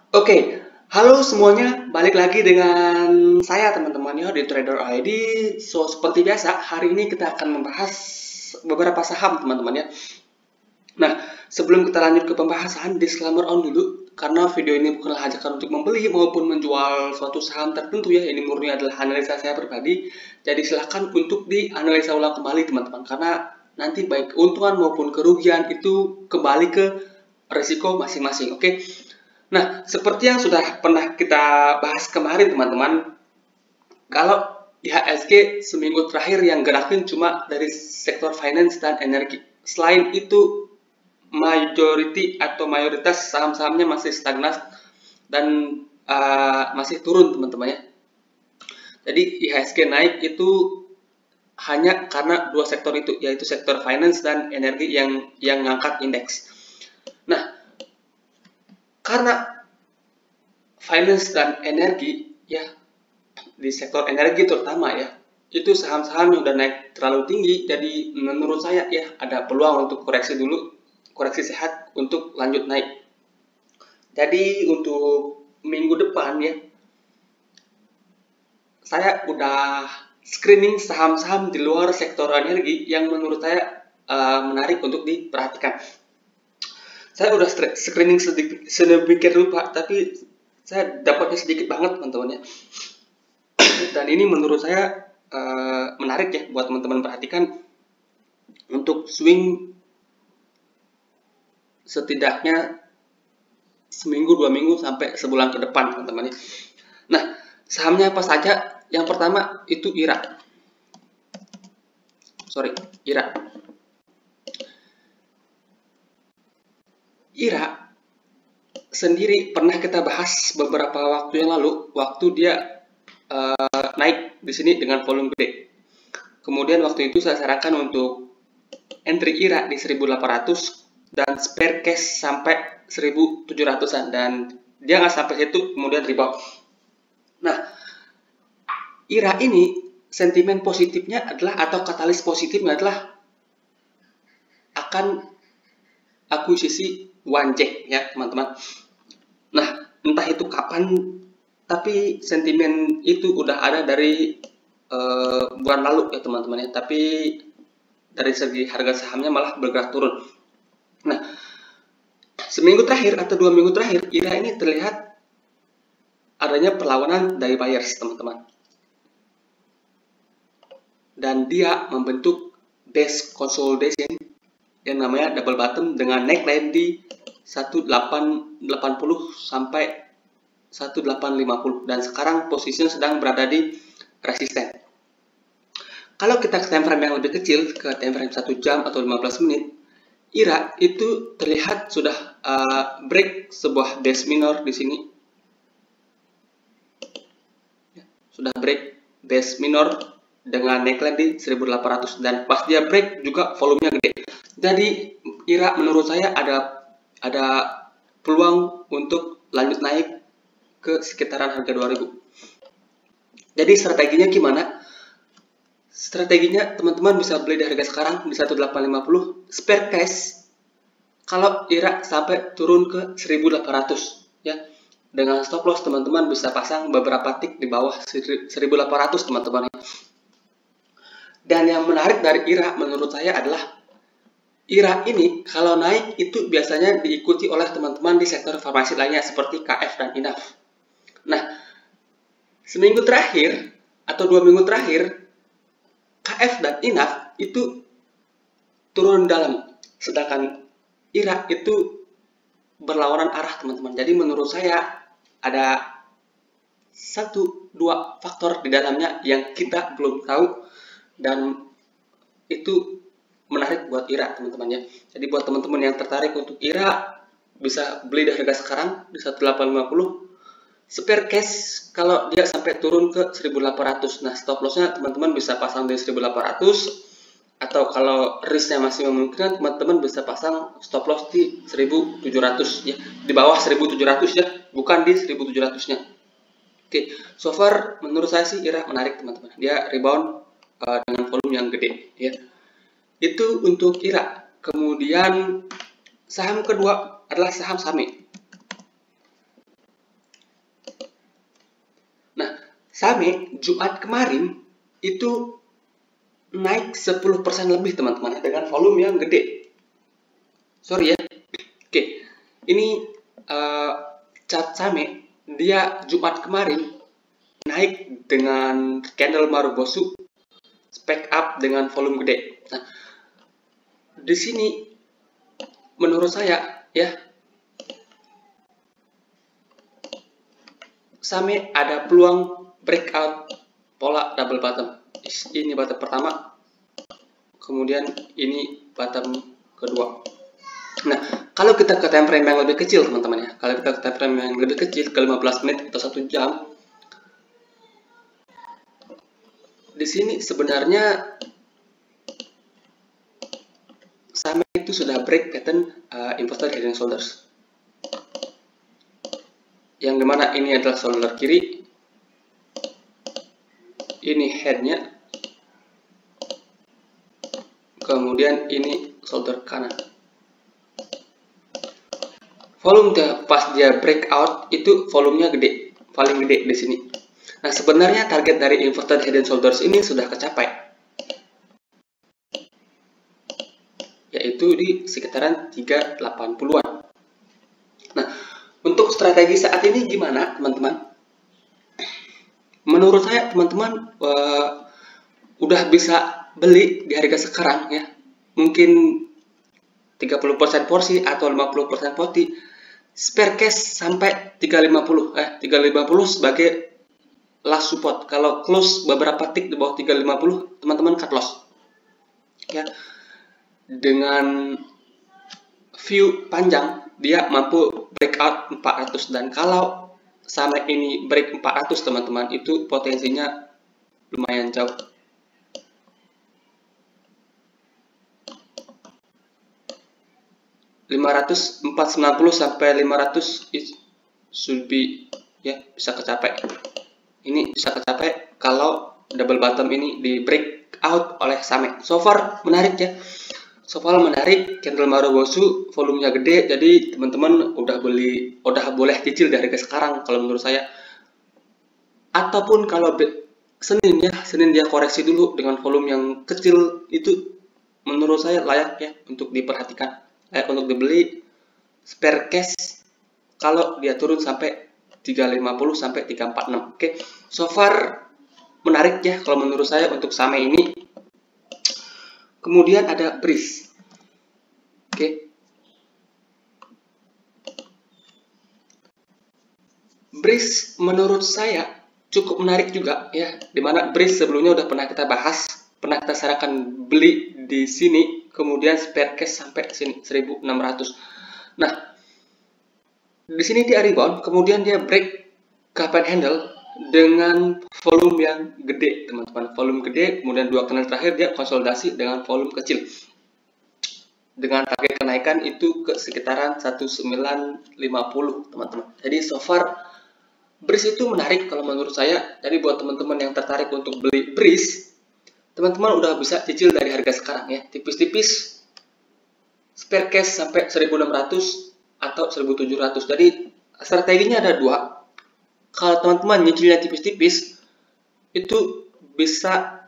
Oke, halo semuanya, balik lagi dengan saya teman-teman ya di Trader ID. So, seperti biasa, hari ini kita akan membahas beberapa saham teman-teman ya. Nah, sebelum kita lanjut ke pembahasan, disclaimer on dulu, karena video ini bukanlah ajakan untuk membeli maupun menjual suatu saham tertentu ya. Ini murni adalah analisa saya pribadi. Jadi silakan untuk dianalisa ulang kembali teman-teman, karena nanti baik keuntungan maupun kerugian itu kembali ke risiko masing-masing. Oke. Nah, seperti yang sudah pernah kita bahas kemarin teman-teman, kalau IHSG seminggu terakhir yang gerakin cuma dari sektor finance dan energi. Selain itu, mayoritas saham-sahamnya masih stagnan dan masih turun teman-teman ya. Jadi IHSG naik itu hanya karena dua sektor itu, yaitu sektor finance dan energi yang ngangkat indeks. Nah, karena finance dan energi ya, di sektor energi terutama ya, itu saham-saham yang udah naik terlalu tinggi. Jadi menurut saya ya ada peluang untuk koreksi dulu, koreksi sehat untuk lanjut naik. Jadi untuk minggu depan ya, saya udah screening saham-saham di luar sektor energi yang menurut saya menarik untuk diperhatikan. Saya udah screening sedemikian rupa, tapi saya dapatnya sedikit banget teman-teman ya. Dan ini menurut saya menarik ya buat teman-teman perhatikan untuk swing setidaknya seminggu, 2 minggu, sampai sebulan ke depan teman-teman ya. Nah, sahamnya apa saja? Yang pertama itu IRA. IRA sendiri pernah kita bahas beberapa waktu yang lalu, waktu dia naik di sini dengan volume gede. Kemudian waktu itu saya sarankan untuk entry IRA di 1800 dan spare cash sampai 1700-an, dan dia nggak sampai situ, kemudian rebound. Nah, IRA ini sentimen positifnya adalah, atau katalis positifnya adalah akan akuisisi Wanjek ya teman-teman. Nah, entah itu kapan, tapi sentimen itu udah ada dari bulan lalu ya teman-teman ya. Tapi dari segi harga sahamnya malah bergerak turun. Nah, seminggu terakhir atau 2 minggu terakhir, IRA ini terlihat adanya perlawanan dari buyers teman-teman. Dan dia membentuk base consolidation yang namanya double bottom dengan neckline di 1880 sampai 1850, dan sekarang posisinya sedang berada di resisten. Kalau kita ke time frame yang lebih kecil, ke time frame 1 jam atau 15 menit, IRA itu terlihat sudah break sebuah base minor di sini. Sudah break base minor dengan neckline di 1800, dan pas dia break juga volumenya gede. Jadi IRA menurut saya ada peluang untuk lanjut naik ke sekitaran harga 2000. Jadi strateginya gimana? Strateginya teman-teman bisa beli di harga sekarang di 1850, spare cash kalau IRA sampai turun ke 1800 ya. Dengan stop loss teman-teman bisa pasang beberapa tick di bawah 1800 teman-teman. Dan yang menarik dari IRA menurut saya adalah IRA ini kalau naik itu biasanya diikuti oleh teman-teman di sektor farmasi lainnya seperti KF dan INAF. Nah, seminggu terakhir atau 2 minggu terakhir, KF dan INAF itu turun dalam, sedangkan IRA itu berlawanan arah teman-teman. Jadi menurut saya ada 1-2 faktor di dalamnya yang kita belum tahu, dan itu menarik buat IRA teman-teman ya. Jadi buat teman-teman yang tertarik untuk IRA bisa beli di harga sekarang di 1850, spare cash kalau dia sampai turun ke 1800. Nah, stop lossnya teman-teman bisa pasang di 1800, atau kalau risknya masih memungkinkan teman-teman bisa pasang stop loss di 1700 ya, di bawah 1700 ya, bukan di 1700 nya. Oke, so far menurut saya sih IRA menarik teman-teman, dia rebound dengan volume yang gede ya. Itu untuk IRA. Kemudian saham kedua adalah saham SAME. SAME Jumat kemarin itu naik 10% lebih teman-teman dengan volume yang gede. Sorry ya. Oke, ini chart SAME dia Jumat kemarin naik dengan candle Marubosu spec up dengan volume gede. Nah, di sini menurut saya ya SAME ada peluang breakout pola double bottom. Ini bottom pertama, kemudian ini bottom kedua. Nah, kalau kita ke time frame yang lebih kecil teman-teman ya, kalau kita ke time frame yang lebih kecil ke 15 menit atau 1 jam, di sini sebenarnya SAME itu sudah break pattern inverted head and shoulders, yang dimana ini adalah shoulder kiri, ini headnya, kemudian ini shoulder kanan. Volume pas dia breakout itu volumenya gede, paling gede di sini. Nah, sebenarnya target dari inverted head and shoulders ini sudah kecapai, yaitu di sekitaran 380-an. Nah, untuk strategi saat ini gimana teman-teman? Menurut saya teman-teman udah bisa beli di harga sekarang ya, mungkin 30% porsi atau 50% porsi, spare cash sampai 350 sebagai last support. Kalau close beberapa tick di bawah 350, teman-teman cut loss ya. Dengan view panjang dia mampu breakout 400, dan kalau SAME ini break 400 teman-teman, itu potensinya lumayan jauh. $490 sampai 500 should be ya, bisa kecapai. Ini bisa kecapai kalau double bottom ini di breakout oleh SAME. So far menarik ya. So far menarik, candle Marubosu volumenya gede, jadi teman-teman udah boleh cicil dari harga sekarang kalau menurut saya. Ataupun kalau Senin dia koreksi dulu dengan volume yang kecil, itu menurut saya layak ya untuk diperhatikan, untuk dibeli spare cash kalau dia turun sampai 350 sampai 346. Oke. So far menarik ya kalau menurut saya untuk SAME ini. Kemudian ada BRIS. Oke. BRIS menurut saya cukup menarik juga ya, dimana BRIS sebelumnya udah pernah kita bahas, pernah kita sarankan beli di sini, kemudian spare cash sampai sini 1600. Nah, di sini dia rebound, kemudian dia break cup and handle dengan volume yang gede teman-teman, volume gede, kemudian dua candle terakhir dia konsolidasi dengan volume kecil, dengan target kenaikan itu ke sekitaran 1950 teman-teman. Jadi so far BRIS itu menarik kalau menurut saya. Jadi buat teman-teman yang tertarik untuk beli BRIS, teman-teman udah bisa cicil dari harga sekarang ya, tipis-tipis spare cash sampai 1600 atau 1700. Jadi strateginya ada dua. Kalau teman-teman nyicilnya tipis-tipis, itu bisa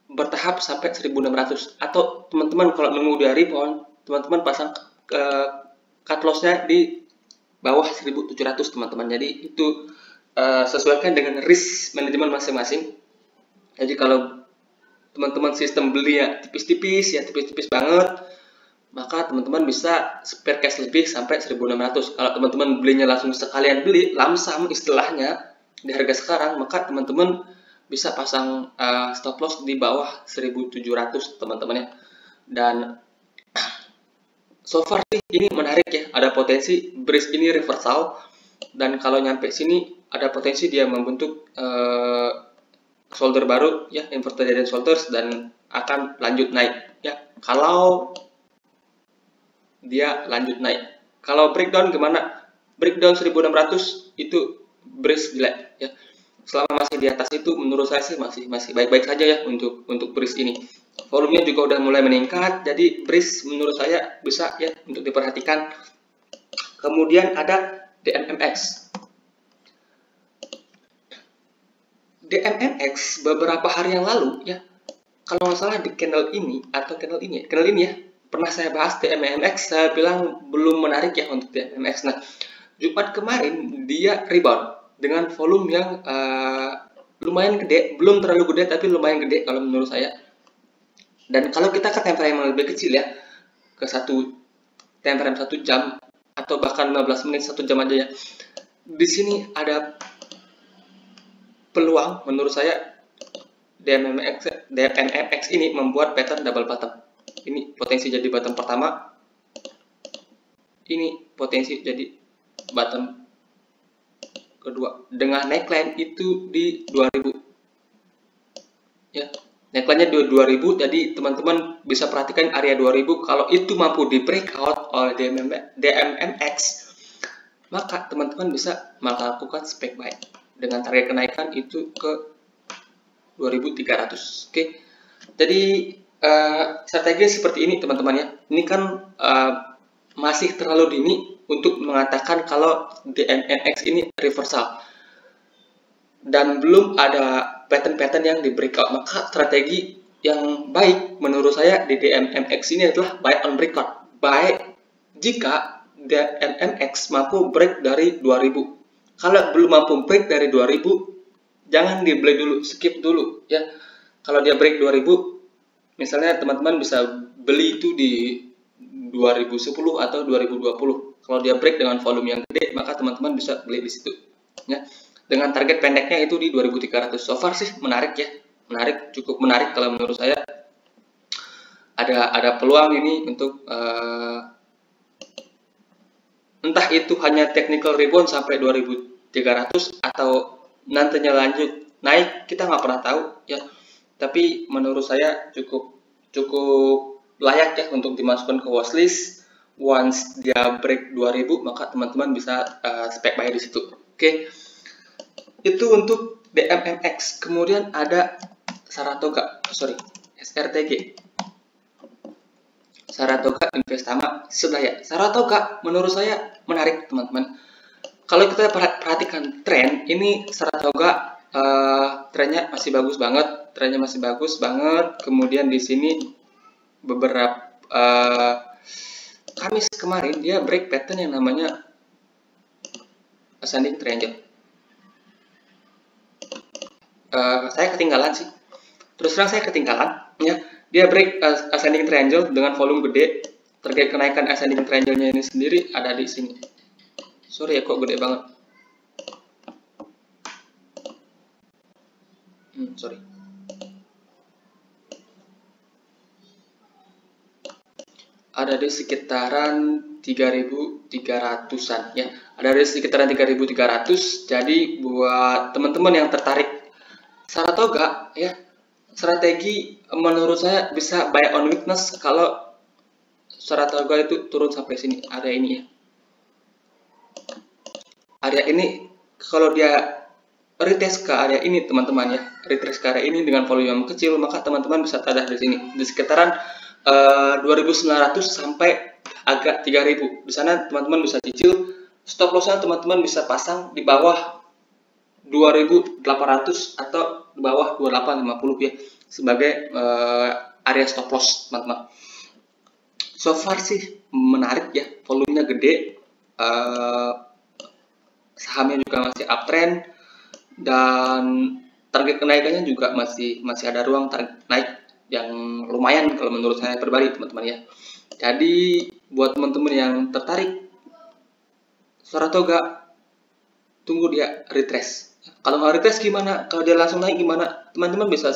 bertahap sampai 1600, atau teman-teman kalau nunggu dia rebound, teman-teman pasang cut loss-nya di bawah 1700 teman-teman. Jadi itu sesuaikan dengan risk manajemen masing-masing. Jadi kalau teman-teman sistem beli ya tipis-tipis banget, maka teman-teman bisa spare cash lebih sampai 1600. Kalau teman-teman belinya langsung sekalian beli lamsam istilahnya di harga sekarang, maka teman-teman bisa pasang stop loss di bawah 1700 teman-teman ya. Dan so far sih ini menarik ya, ada potensi BRIS ini reversal, dan kalau nyampe sini ada potensi dia membentuk shoulder baru ya, inverted head and shoulders, dan akan lanjut naik ya. Kalau dia lanjut naik. Kalau breakdown gimana? Breakdown 1600 itu BRIS jelek ya. Selama masih di atas itu menurut saya sih masih baik-baik saja ya untuk BRIS ini. Volumenya juga udah mulai meningkat, jadi BRIS menurut saya bisa ya untuk diperhatikan. Kemudian ada DMMX. DMMX beberapa hari yang lalu ya, kalau nggak salah di channel ini atau channel ini ya, pernah saya bahas DMMX, saya bilang belum menarik ya untuk DMMX. Nah, Jumat kemarin dia rebound dengan volume yang lumayan gede, belum terlalu gede tapi lumayan gede kalau menurut saya. Dan kalau kita ke time frame yang lebih kecil ya, ke time frame 1 jam atau bahkan 15 menit 1 jam aja ya, di sini ada peluang menurut saya DMMX ini membuat pattern double bottom. Ini potensi jadi bottom pertama, ini potensi jadi bottom kedua dengan neckline itu di 2000 ya. Neckline-nya di 2000, jadi teman-teman bisa perhatikan area 2000. Kalau itu mampu di breakout oleh DMMX, maka teman-teman bisa melakukan spek buy dengan target kenaikan itu ke 2300. Oke. Jadi strategi seperti ini teman-teman ya. Ini kan masih terlalu dini untuk mengatakan kalau DMMX ini reversal dan belum ada pattern-pattern yang di breakout. Maka strategi yang baik menurut saya di DMMX ini adalah buy on breakout. Buy jika DMMX mampu break dari 2000. Kalau belum mampu break dari 2000, jangan di-beli dulu, skip dulu ya. Kalau dia break 2000, misalnya teman-teman bisa beli itu di 2010 atau 2020. Kalau dia break dengan volume yang gede, maka teman-teman bisa beli di situ ya. Dengan target pendeknya itu di 2300. So far sih menarik ya. Menarik, cukup menarik kalau menurut saya. Ada peluang ini untuk entah itu hanya technical rebound sampai 2300 atau nantinya lanjut naik, kita nggak pernah tahu ya. Tapi menurut saya cukup layak ya untuk dimasukkan ke watchlist. Once dia break 2000, maka teman-teman bisa spek buy di situ. Oke. Itu untuk DMMX. Kemudian ada SRTG. Saratoga Investama Sebaya. Saratoga menurut saya menarik teman-teman. Kalau kita perhatikan tren, ini Saratoga trennya masih bagus banget. Kemudian di sini beberapa Kamis kemarin dia break pattern yang namanya ascending triangle. Saya ketinggalan sih. Terus terang saya ketinggalan ya. Dia break ascending triangle dengan volume gede. Target kenaikan ascending triangle-nya ini sendiri ada di sini. Sorry ya, kok gede banget. Sorry. Ada di sekitaran 3.300-an ya. Ada di sekitaran 3.300. Jadi buat teman-teman yang tertarik Saratoga ya, strategi menurut saya bisa buy on weakness. Kalau Saratoga itu turun sampai sini, area ini ya. Area ini kalau dia retest ke area ini teman-teman ya, retest ke area ini dengan volume yang kecil, maka teman-teman bisa tadah di sini di sekitaran 2.900 sampai agak 3.000. Di sana teman-teman bisa cicil. Stop lossnya teman-teman bisa pasang di bawah 2.800 atau di bawah 2.850 ya, sebagai area stop loss teman-teman. So far sih menarik ya, volumenya gede, sahamnya juga masih uptrend, dan target kenaikannya juga masih ada ruang target naik yang lumayan kalau menurut saya pribadi teman-teman ya. Jadi buat teman-teman yang tertarik Saratoga, tunggu dia retrace. Kalau nggak retrace gimana? Kalau dia langsung naik gimana? Teman-teman bisa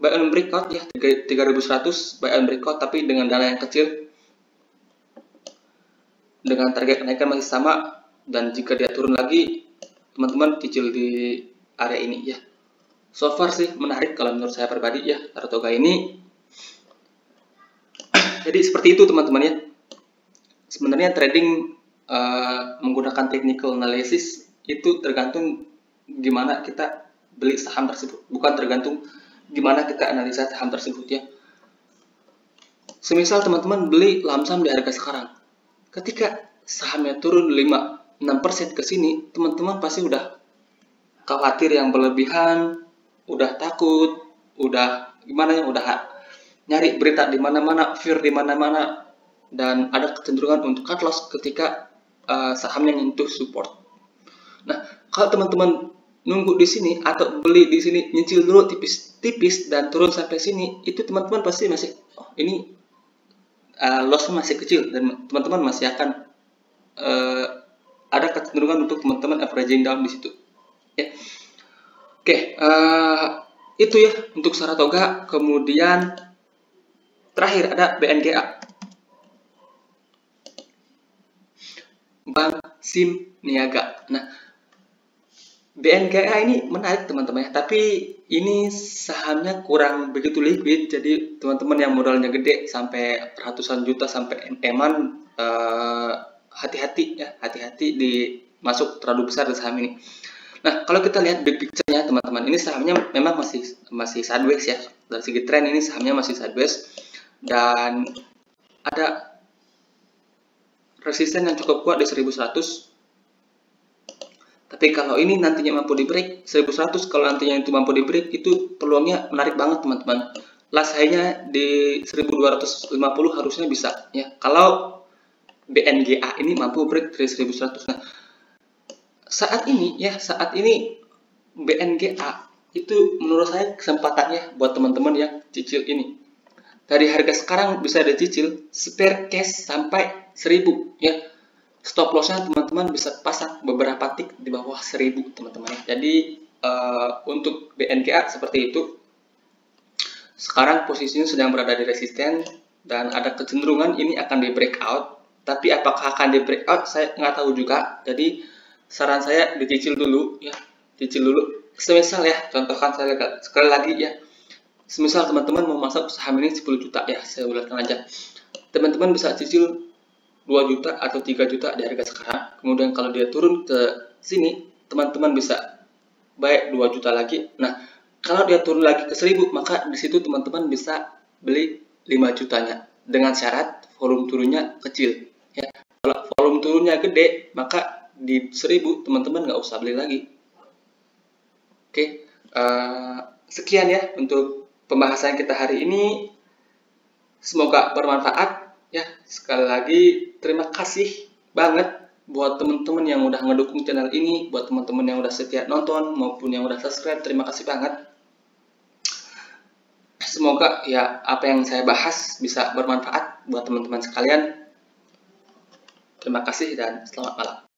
buy on breakout ya, 3.100 buy on breakout, tapi dengan dana yang kecil, dengan target kenaikan masih sama, dan jika dia turun lagi teman-teman cicil di area ini ya. So far sih menarik kalau menurut saya pribadi ya, Saratoga ini. Jadi seperti itu teman-teman ya. Sebenarnya trading menggunakan technical analysis itu tergantung gimana kita beli saham tersebut, bukan tergantung gimana kita analisa saham tersebut ya. Semisal teman-teman beli lamsam di harga sekarang, ketika sahamnya turun 5-6% ke sini, teman-teman pasti udah khawatir yang berlebihan, udah takut, udah gimana ya, udah nyari berita di mana-mana, fear di mana-mana, dan ada kecenderungan untuk cut loss ketika sahamnya nyentuh support. Nah, kalau teman-teman nunggu di sini atau beli di sini, nyicil dulu tipis-tipis dan turun sampai sini, itu teman-teman pasti masih, oh ini lossnya masih kecil, dan teman-teman masih akan ada kecenderungan untuk teman-teman averaging down di situ. Ya. Oke, itu ya untuk Saratoga. Kemudian terakhir ada BNGA, Bank Sim Niaga. Nah, BNGA ini menarik teman-teman ya, tapi ini sahamnya kurang begitu liquid, jadi teman-teman yang modalnya gede sampai ratusan juta sampai eman, hati-hati ya, hati-hati di masuk terlalu besar di saham ini. Nah, kalau kita lihat big picture-nya teman-teman, ini sahamnya memang masih sideways ya. Dari segi tren ini sahamnya masih sideways dan ada resisten yang cukup kuat di 1100. Tapi kalau ini nantinya mampu di break 1100, kalau nantinya itu mampu di break, itu peluangnya menarik banget teman-teman. Last high-nya di 1250 harusnya bisa ya. Kalau BNGA ini mampu break dari 1100. Nah, saat ini BNGA itu menurut saya kesempatannya buat teman-teman yang cicil ini. Dari harga sekarang bisa ada cicil spare cash sampai 1000 ya. Stop loss-nya teman-teman bisa pasang beberapa tick di bawah 1000 teman-teman ya. Jadi untuk BNGA seperti itu. Sekarang posisinya sedang berada di resisten dan ada kecenderungan ini akan di breakout. Tapi apakah akan di breakout saya nggak tahu juga. Jadi saran saya dicicil dulu ya, cicil dulu. Semisal ya, contohkan saya sekali lagi ya. Semisal teman-teman mau masuk saham ini 10 juta ya, saya ulatkan aja. Teman-teman bisa cicil 2 juta atau 3 juta di harga sekarang. Kemudian kalau dia turun ke sini, teman-teman bisa buy 2 juta lagi. Nah, kalau dia turun lagi ke 1000, maka di situ teman-teman bisa beli 5 jutanya dengan syarat volume turunnya kecil ya. Kalau volume turunnya gede, maka di 1000 teman-teman nggak usah beli lagi. Oke, sekian ya untuk pembahasan kita hari ini. Semoga bermanfaat ya. Sekali lagi terima kasih banget buat teman-teman yang udah ngedukung channel ini, buat teman-teman yang udah setia nonton maupun yang udah subscribe, terima kasih banget. Semoga ya apa yang saya bahas bisa bermanfaat buat teman-teman sekalian. Terima kasih dan selamat malam.